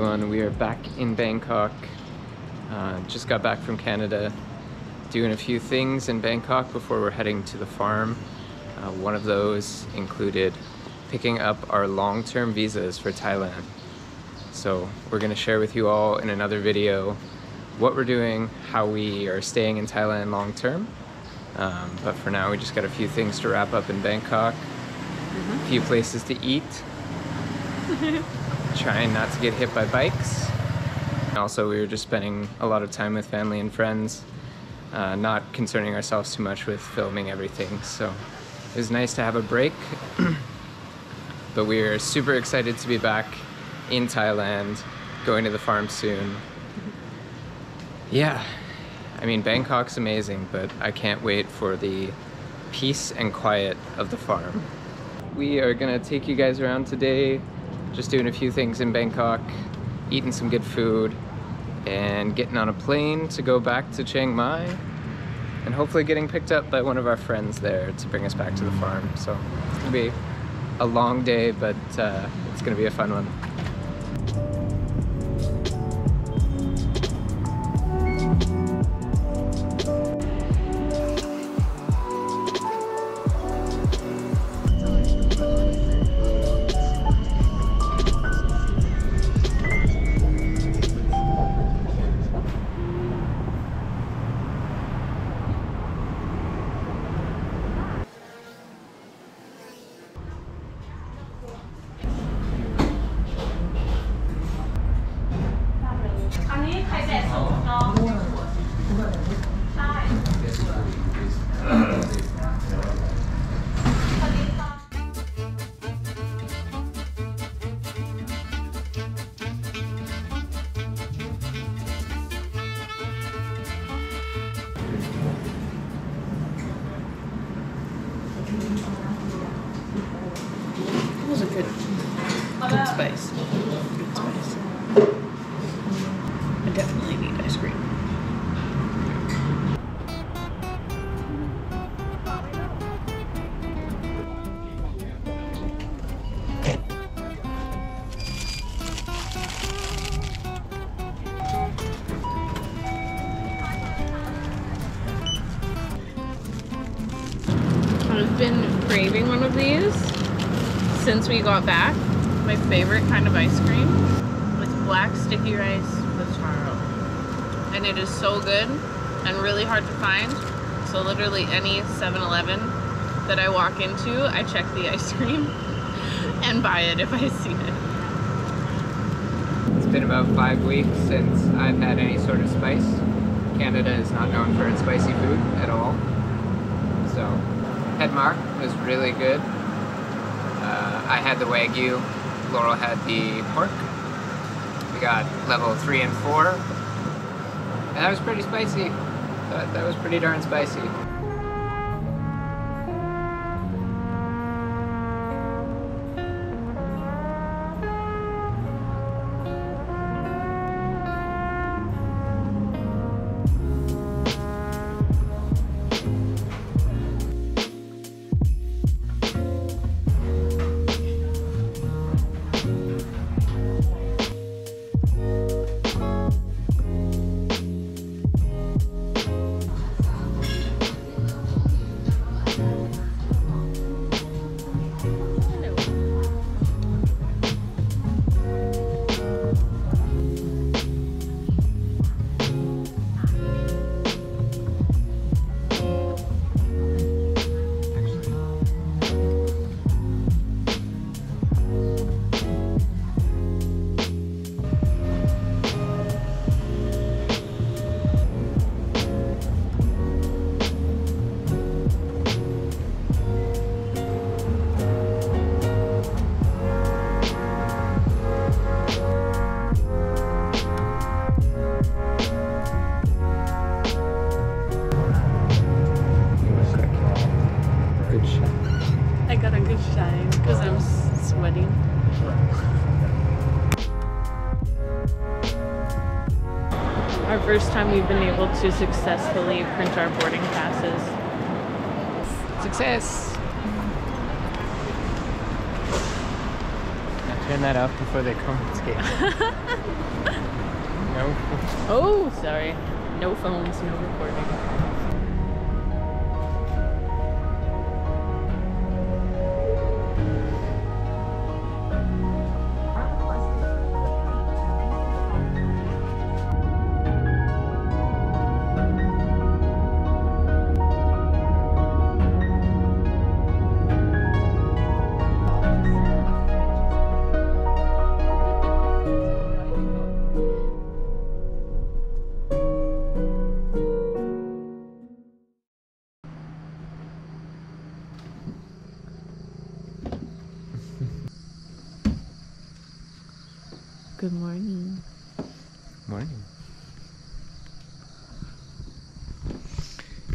everyone. We are back in Bangkok. Just got back from Canada, doing a few things in Bangkok before we're heading to the farm. One of those included picking up our long-term visas for Thailand. So we're going to share with you all in another video what we're doing, how we are staying in Thailand long-term. But for now, we just got a few things to wrap up in Bangkok, a few places to eat, trying not to get hit by bikes. Also, we were just spending a lot of time with family and friends, not concerning ourselves too much with filming everything. So it was nice to have a break, but we are super excited to be back in Thailand, going to the farm soon. Yeah, I mean, Bangkok's amazing, but I can't wait for the peace and quiet of the farm. We are gonna take you guys around today, just doing a few things in Bangkok, eating some good food, and getting on a plane to go back to Chiang Mai, and hopefully getting picked up by one of our friends there to bring us back to the farm. So it's gonna be a long day, but it's gonna be a fun one. That was a good spice. Good spice. I definitely need ice cream. I've been craving one of these since we got back. My favorite kind of ice cream with black sticky rice with taro, and it is so good and really hard to find. So literally any 7-Eleven that I walk into, I check the ice cream and buy it if I see it. It's been about 5 weeks since I've had any sort of spice. Canada is not known for its spicy food at all. So Hedmark was really good. I had the Wagyu, Laurel had the pork. We got level 3 and 4. And that was pretty spicy. That was pretty darn spicy. I got a good shine because I'm sweating. Our first time we've been able to successfully print our boarding passes. Success! Turn that off before they confiscate. No. Oh, sorry. No phones, no recording. Good morning. Morning.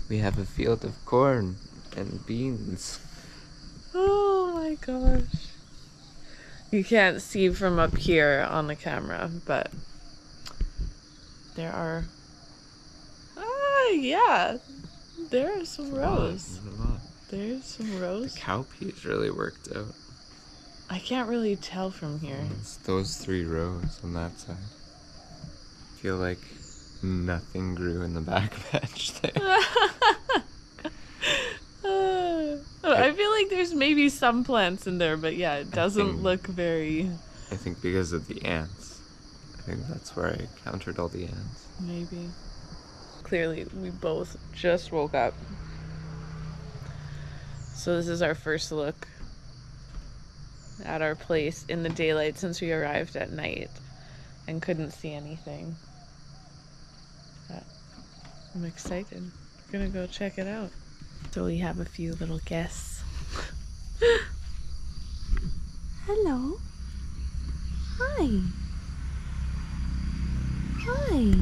We have a field of corn and beans. Oh my gosh. You can't see from up here on the camera, but there are... yeah. There are some rows. There's a lot. There's some rows. The cowpeas really worked out. I can't really tell from here. It's those 3 rows on that side. I feel like nothing grew in the back bench there. I feel like there's maybe some plants in there, but yeah, it doesn't look very... I think because of the ants. I think that's where I countered all the ants. Maybe. Clearly, we both just woke up. So this is our first look at our place in the daylight since we arrived at night and couldn't see anything. But I'm excited. We're gonna go check it out. So we have a few little guests. Hello. Hi. Hi.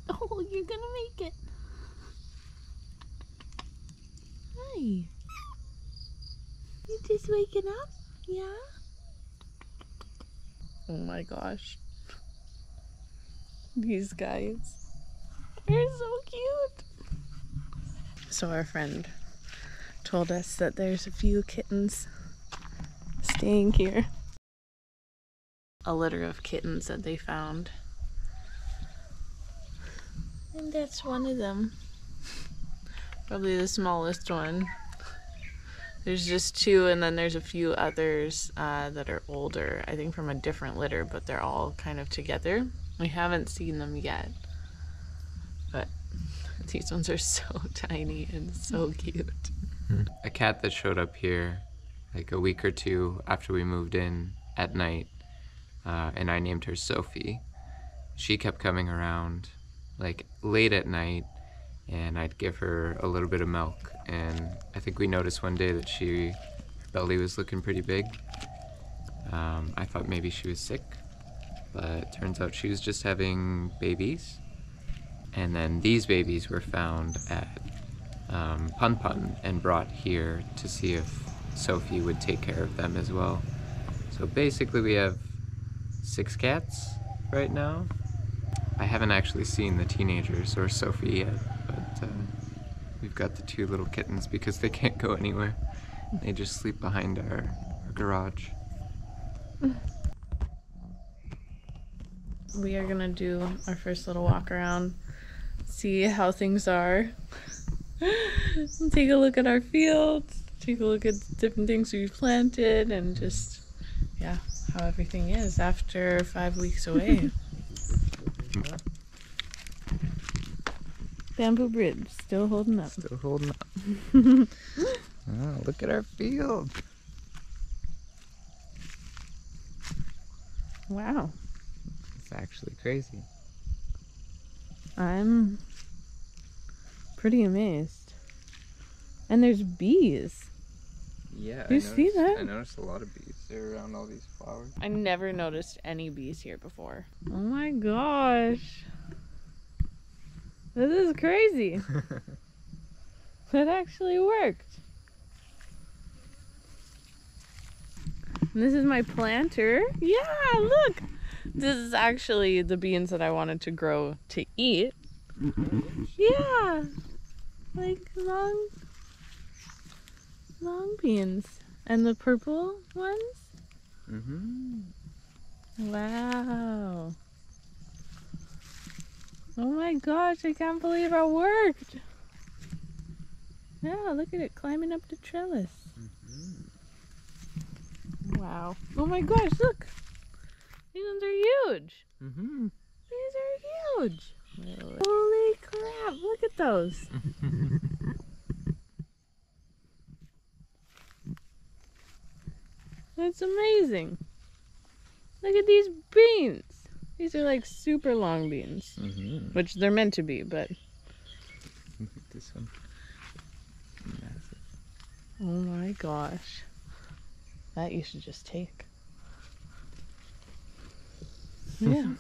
Oh, you're gonna make it. Hi. You just waking up? Yeah? Oh my gosh. These guys. They're so cute. So our friend told us that there's a few kittens staying here. A litter of kittens that they found. And that's one of them. Probably the smallest one. There's just 2, and then there's a few others that are older, I think from a different litter, but they're all kind of together. We haven't seen them yet, but these ones are so tiny and so cute. A cat that showed up here like a week or 2 after we moved in at night, and I named her Sophie. She kept coming around like late at night, and I'd give her a little bit of milk, and I think we noticed one day that her belly was looking pretty big. I thought maybe she was sick, but it turns out she was just having babies. And then these babies were found at Pun Pun and brought here to see if Sophie would take care of them as well. So basically we have 6 cats right now. I haven't actually seen the teenagers or Sophie yet, but we've got the 2 little kittens because they can't go anywhere. They just sleep behind our garage. We are gonna do our first little walk around, see how things are, take a look at our fields, take a look at different things we've planted, and just, yeah, how everything is after 5 weeks away. Bamboo bridge, still holding up. Still holding up. Oh, look at our field. Wow. It's actually crazy. I'm pretty amazed. And there's bees. Yeah, Do you see that? I noticed a lot of bees. They're around all these flowers. I never noticed any bees here before. Oh my gosh. This is crazy. That actually worked. And this is my planter. Yeah, look. This is actually the beans that I wanted to grow to eat. Yeah. Like long beans. And the purple ones? Mm-hmm. Wow. Oh my gosh, I can't believe it worked. Yeah, look at it climbing up the trellis. Mm-hmm. Wow. Oh my gosh, look. These ones are huge. Mm-hmm. These are huge. Holy crap, look at those. That's amazing. Look at these beans. These are like super long beans, which they're meant to be, but... Look at this one. Massive. Oh my gosh. That you should just take. Yeah.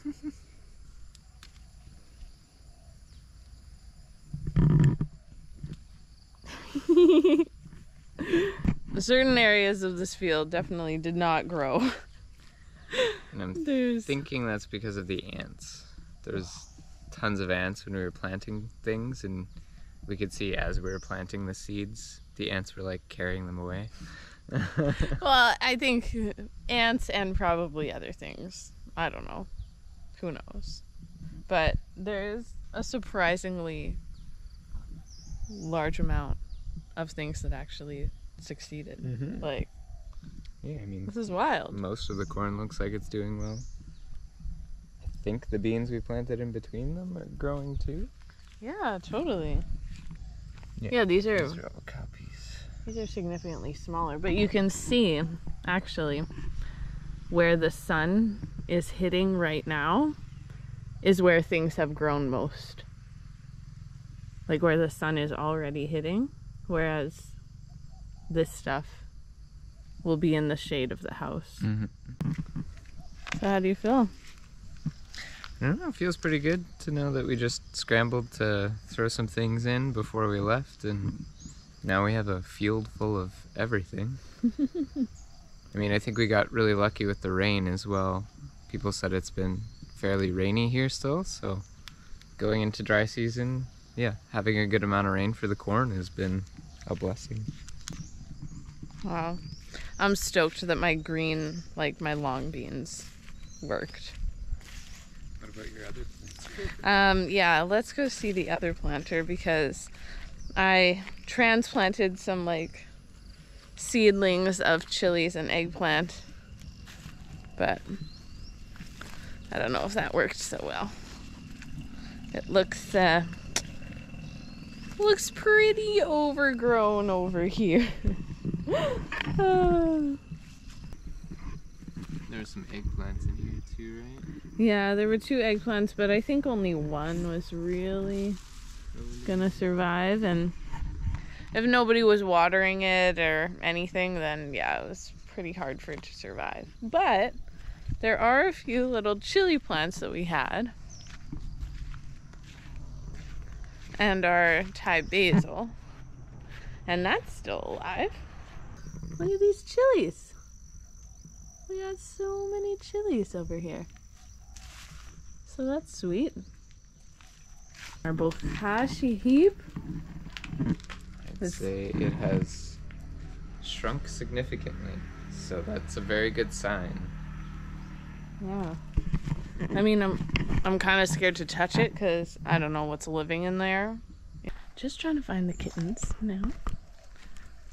Certain areas of this field definitely did not grow. And I'm thinking that's because of the ants. There's tons of ants when we were planting things, and we could see as we were planting the seeds, the ants were like carrying them away. Well, I think ants and probably other things. I don't know. Who knows? But there's a surprisingly large amount of things that actually succeeded. Like, yeah, I mean, this is wild. Most of the corn looks like it's doing well. I think the beans we planted in between them are growing too. Yeah, totally. Yeah, these are all copies. These are significantly smaller, but you can see actually where the sun is hitting right now is where things have grown most. Like where the sun is already hitting, whereas this stuff will be in the shade of the house. So how do you feel? I don't know, it feels pretty good to know that we just scrambled to throw some things in before we left, and now we have a field full of everything. I mean, I think we got really lucky with the rain as well. People said it's been fairly rainy here still, so going into dry season, yeah, having a good amount of rain for the corn has been a blessing. Wow. I'm stoked that my green, like my long beans, worked. What about your other plants? Yeah, let's go see the other planter because I transplanted some like seedlings of chilies and eggplant, but I don't know if that worked so well. It looks pretty overgrown over here. There's some eggplants in here too, right? Yeah, there were 2 eggplants, but I think only one was really gonna survive, and if nobody was watering it or anything, then yeah, it was pretty hard for it to survive. But there are a few little chili plants that we had, and our Thai basil, and that's still alive. Look at these chilies. We got so many chilies over here. So that's sweet. Our bokashi heap. I'd say it has shrunk significantly, so that's a very good sign. Yeah. I mean, I'm kind of scared to touch it because I don't know what's living in there. Just trying to find the kittens now,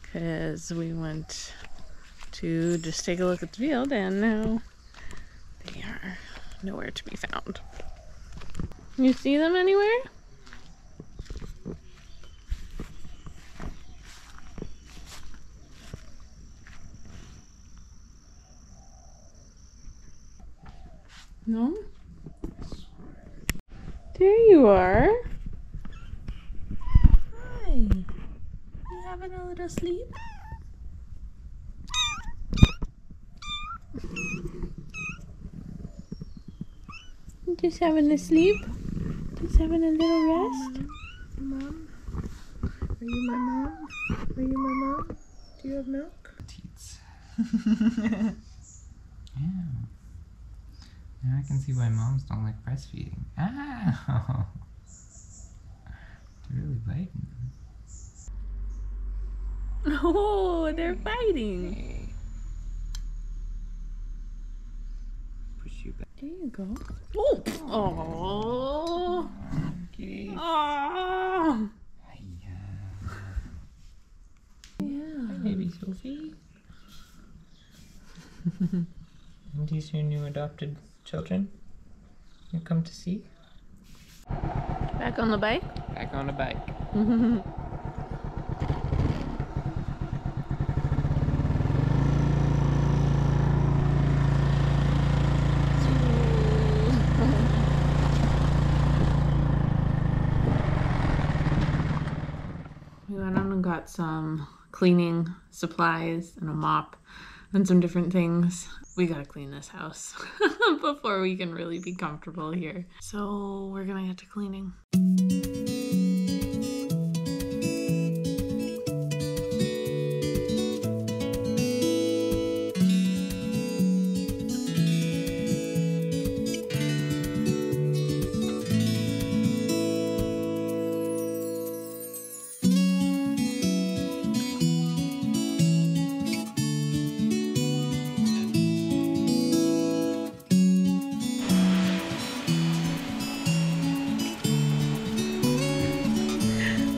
because we went to just take a look at the field and now they are nowhere to be found. You see them anywhere? No? There you are. Hi. You having a little sleep? Just having a sleep? Just having a little rest? Mom? Are you my mom? Are you my mom? Do you have milk? Teats. Yeah. Now I can see why moms don't like breastfeeding. Ow! They're really biting. Oh, they're fighting. Hey. Push you back. There you go. Oh. Oh. Okay. Oh. Yeah. Hi, baby Sophie. And these are your new adopted children you come to see? Back on the bike? Back on the bike. We went on and got some cleaning supplies and a mop and some different things. We gotta clean this house before we can really be comfortable here. So we're gonna get to cleaning.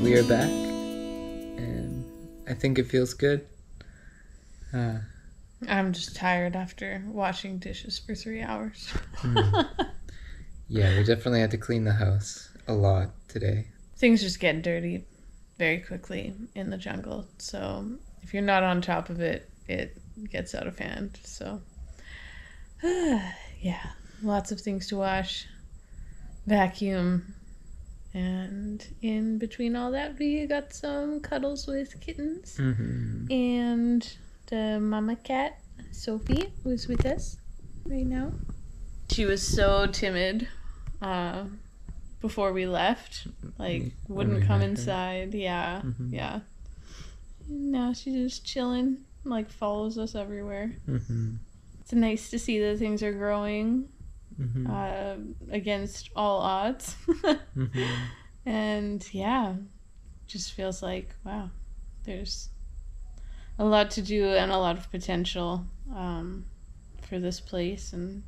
We are back, and I think it feels good. I'm just tired after washing dishes for 3 hours. Yeah, we definitely had to clean the house a lot today. Things just get dirty very quickly in the jungle. So if you're not on top of it, it gets out of hand. So yeah, lots of things to wash, vacuum. And in between all that, we got some cuddles with kittens. And the mama cat, Sophie, was with us right now. She was so timid before we left. Like, wouldn't come inside. Yeah, yeah. And now she's just chilling, like, follows us everywhere. It's nice to see that things are growing. Against all odds. And yeah, just feels like, wow, there's a lot to do and a lot of potential for this place and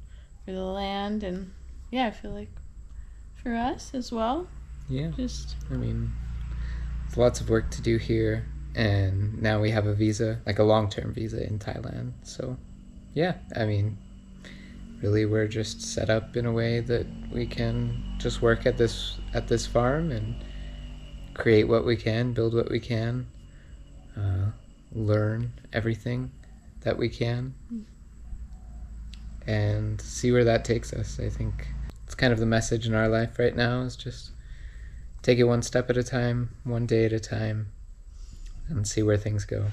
for the land. And yeah, I feel like for us as well. Yeah, just I mean, there's lots of work to do here, and now we have a visa, like a long-term visa in Thailand. So yeah, I mean, really, we're just set up in a way that we can just work at this farm and create what we can, build what we can, learn everything that we can, and see where that takes us. I think it's kind of the message in our life right now, is just take it one step at a time, one day at a time, and see where things go.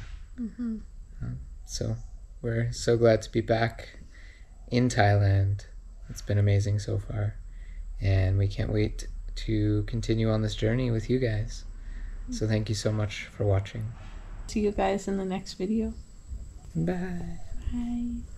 So we're so glad to be back in Thailand. It's been amazing so far, and we can't wait to continue on this journey with you guys. So thank you so much for watching. see you guys in the next video. Bye. Bye.